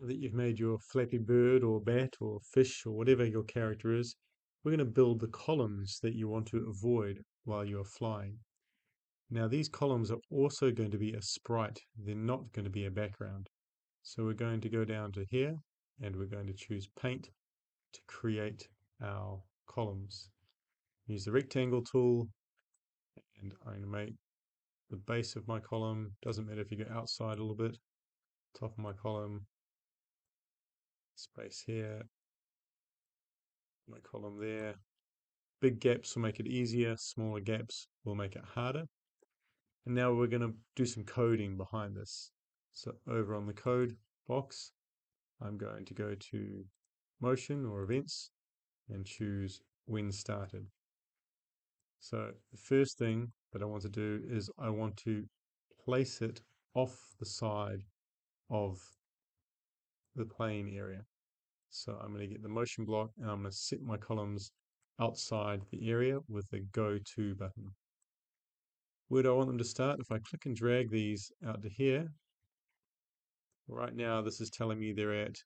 that you've made your Flappy Bird or bat or fish or whatever your character is, we're going to build the columns that you want to avoid while you're flying. Now these columns are also going to be a sprite. They're not going to be a background. So we're going to go down to here and we're going to choose paint to create our columns. Use the rectangle tool and I'm going to make the base of my column, doesn't matter if you go outside a little bit, top of my column, space here, my column there. Big gaps will make it easier, smaller gaps will make it harder. And now we're going to do some coding behind this. So over on the code box, I'm going to go to motion or events and choose when started. So the first thing that I want to do is I want to place it off the side of the plane area. So I'm going to get the motion block and I'm going to set my columns outside the area with the go to button. Where do I want them to start? If I click and drag these out to here, right now this is telling me they're at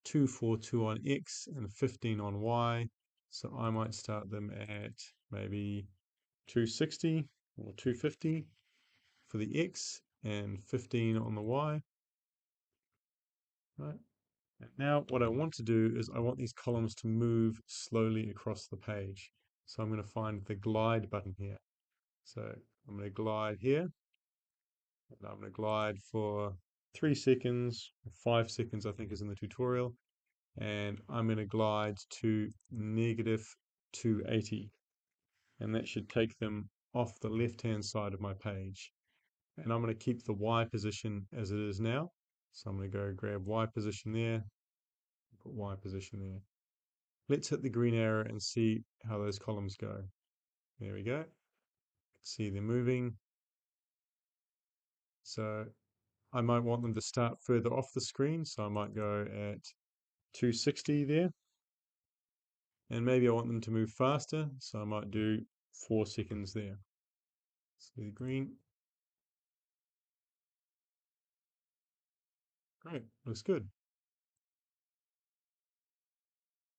242 on X and 15 on Y. So I might start them at maybe 260 or 250 for the X and 15 on the Y. Right. And now what I want to do is I want these columns to move slowly across the page. So I'm going to find the glide button here. So I'm going to glide here, and I'm going to glide for 3 seconds, 5 seconds I think is in the tutorial, and I'm going to glide to negative 280. And that should take them off the left-hand side of my page. And I'm going to keep the Y position as it is now. So I'm going to go grab Y position there, put Y position there. Let's hit the green arrow and see how those columns go. There we go. See they're moving. So I might want them to start further off the screen. So I might go at 260 there. And maybe I want them to move faster. So I might do 4 seconds there. See the green. Great, looks good.